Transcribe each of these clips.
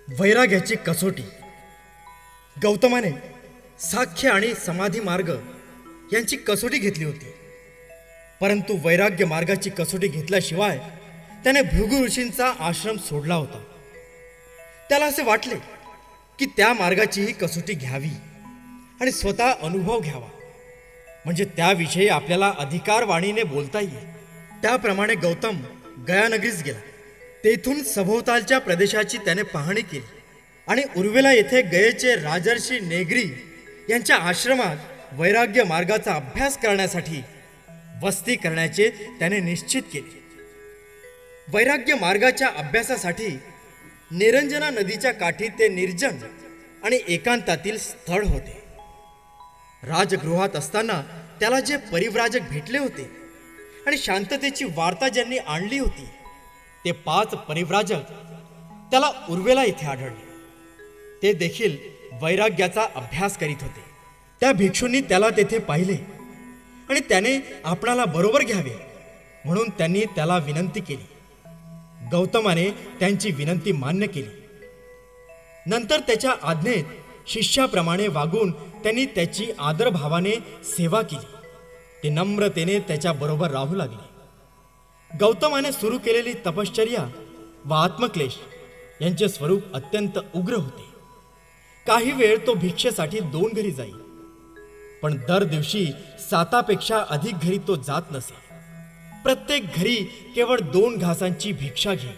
वैराग्याची कसोटी. गौतमाने साख्य आणि समाधी मार्ग यांची कसोटी घेतली होती, परंतु वैराग्य मार्गाची कसोटी घेतल्याशिवाय त्याने भृगु ऋषींचा आश्रम सोडला होता. त्याला असे वाटले की त्या मार्गाचीही कसोटी घ्यावी आणि स्वतः अनुभव घ्यावा, म्हणजे त्याविषयी आपल्याला अधिकारवाणीने बोलता येईल. त्याप्रमाणे गौतम गयानगरीस गेला. तेथून सभोवतालच्या प्रदेशाची त्याने पाहणी केली आणि उर्वेला येथे गयेचे राजर्षी नेगरी यांच्या आश्रमात वैराग्य मार्गाचा अभ्यास करण्यासाठी वस्ती करण्याचे त्याने निश्चित केले. वैराग्य मार्गाच्या अभ्यासासाठी निरंजना नदीच्या काठी ते निर्जन आणि एकांतातील स्थळ होते. राजगृहात असताना त्याला जे परिव्राजक भेटले होते आणि शांततेची वार्ता ज्यांनी आणली होती ते 5 परिव्राजक त्याला उर्वेला येथे आढळले. ते देखील वैराग्याचा अभ्यास करीत होते. त्या भिक्षूंनी त्याला तेथे पाहिले आणि त्याने आपणाला बरोबर घ्यावे म्हणून त्यांनी त्याला विनंती केली. गौतमाने त्यांची विनंती मान्य केली. नंतर त्याच्या आज्ञेत शिष्याप्रमाणे वागून त्यांनी त्याची आदरभावाने सेवा केली. ते नम्रतेने त्याच्या बरोबर राहू लागले. गौतमाने सुरू केलेली तपश्चर्या व आत्मक्लेश यांचे स्वरूप अत्यंत उग्र होते. काही वेळ तो भिक्षेसाठी 2 घरी जाई, पण दर दिवशी 7पेक्षा अधिक घरी तो जात नसे. प्रत्येक घरी केवळ 2 घासांची भिक्षा घे,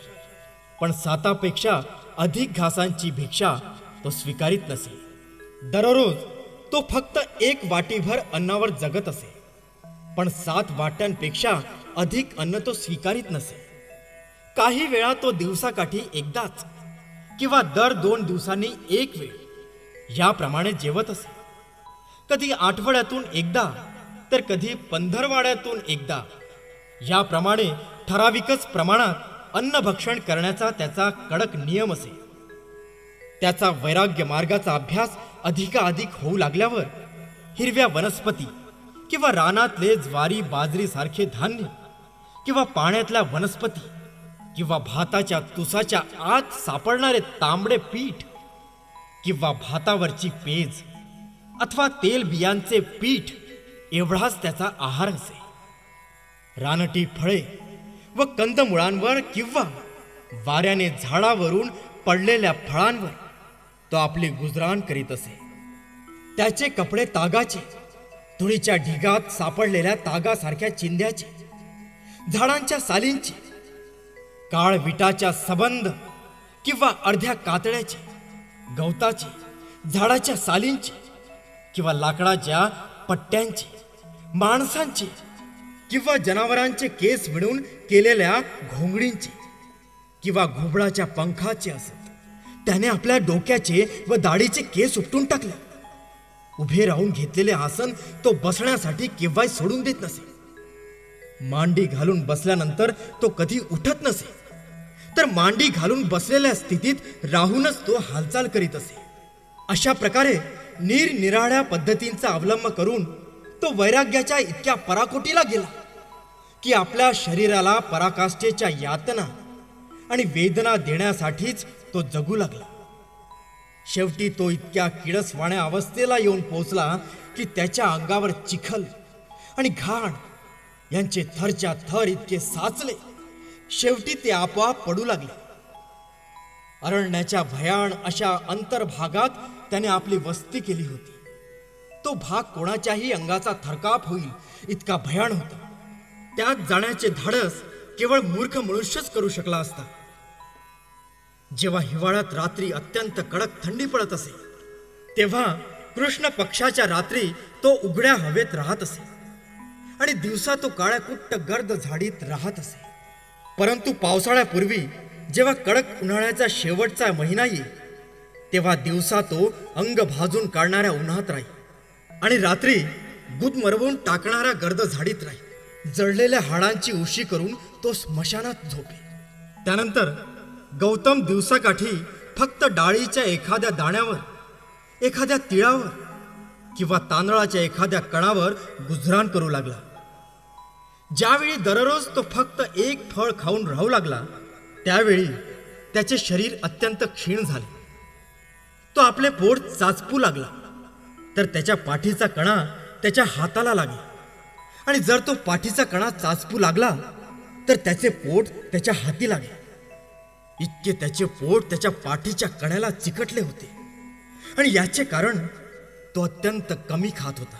पण 7पेक्षा अधिक घासांची भिक्षा तो स्वीकारित नसे. दररोज तो फक्त 1 वाटीभर अन्नावर जगत असे, पण 7 वाट्यांपेक्षा अधिक अन्न तो स्वीकारित नसे. काही वेळा तो दिवसाकाठी एकदाच किंवा दर 2 दिवसांनी 1 वेळ याप्रमाणे जेवत असे. कधी आठवड्यातून एकदा तर कधी 15वाड्यातून एकदा याप्रमाणे ठराविकच प्रमाणात अन्नभक्षण करण्याचा त्याचा कडक नियम असे. त्याचा वैराग्य मार्गाचा अभ्यास अधिकाधिक होऊ लागल्यावर हिरव्या वनस्पती किंवा रानातले ज्वारी बाजरी सारखे धान्य किंवा पाण्यातल्या वनस्पती किंवा भाताच्या तुसाच्या आत सापडणारे तांबडे पीठ किंवा भातावरची पेज अथवा तेल बियांचे पीठ एवढाच त्याचा आहार असे. रानटी फळे व कंदमुळांवर किंवा वाऱ्याने झाडावरून पडलेल्या फळांवर तो आपली गुजराण करीत असे. त्याचे कपडे तागाचे, धुळीच्या ढिगात सापडलेल्या तागासारख्या चिंध्याचे, झाडांच्या सालींचे, काळ विटाच्या सबंध किंवा अर्ध्या कातड्याचे, गवताचे, झाडाच्या सालींचे किंवा लाकडाच्या पट्ट्यांचे, माणसांचे किंवा जनावरांचे केस विणून केलेल्या घोंगडींचे किंवा घुबडाच्या पंखाचे असत. त्याने आपल्या डोक्याचे व दाढीचे केस उपटून टाकले. उभे राहून घेतलेले आसन तो बसण्यासाठी केव्हाही सोडून देत नसे. मांडी घालून बसल्यानंतर तो कधी उठत नसे, तर मांडी घालून बसलेल्या स्थितीत राहूनच तो हालचाल करीत असे. अशा प्रकारे निरनिराळ्या पद्धतींचा अवलंब करून तो वैराग्याच्या इतक्या पराकोटीला गेला की आपल्या शरीराला पराकाष्ठेच्या यातना आणि वेदना देण्यासाठीच तो जगू लागला. शेवटी तो इतक्या किळसवाण्या अवस्थेला येऊन पोहोचला की त्याच्या अंगावर चिखल आणि घाण यांचे थरच्या थर इतके साचले, शेवटी ते आपोआप पडू लागले. अरण्याच्या भयाण अशा अंतर्भागात त्याने आपली वस्ती केली होती. तो भाग कोणाच्याही अंगाचा थरकाप होईल इतका भयाण होता. त्यात जाण्याचे धाडस केवळ मूर्ख मनुष्यच करू शकला असता. जेव्हा हिवाळ्यात रात्री अत्यंत कडक थंडी पडत असे, तेव्हा कृष्ण पक्षाच्या रात्री तो उघड्या हवेत राहत असे आणि दिवसा तो काळ्या कुट्ट गर्द झाडीत राहत असे. परंतु पावसाळ्यापूर्वी जेव्हा कडक उन्हाळ्याचा शेवटचा महिना येईल, तेव्हा दिवसा तो अंग भाजून काढणाऱ्या उन्हात राही आणि रात्री गुदमरवून टाकणाऱ्या गर्द झाडीत राही. जळलेल्या हाडांची उशी करून तो स्मशानात झोपे. त्यानंतर गौतम दिवसाकाठी फक्त डाळीच्या एखाद्या दाण्यावर, एखाद्या तिळावर किंवा तांदळाच्या एखाद्या कणावर गुजराण करू लागला. ज्यावेळी दररोज तो फक्त 1 फळ खाऊन राहू लागला, त्यावेळी त्याचे शरीर अत्यंत क्षीण झाले. तो आपले पोट चाचपू लागला तर त्याच्या पाठीचा कणा त्याच्या हाताला लागे, आणि जर तो पाठीचा कणा चाचपू लागला तर त्याचे पोट त्याच्या हाती लागे. इतके त्याचे पोट त्याच्या पाठीच्या कण्याला चिकटले होते, आणि याचे कारण तो अत्यंत कमी खात होता.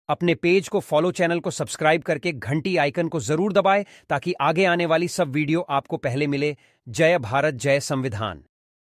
अपने पेज को फॉलो, चैनल को सब्सक्राइब करके घंटी आइकन को जरूर दबाएं ताकि आगे आने वाली सब वीडियो आपको पहले मिले. जय भारत, जय संविधान.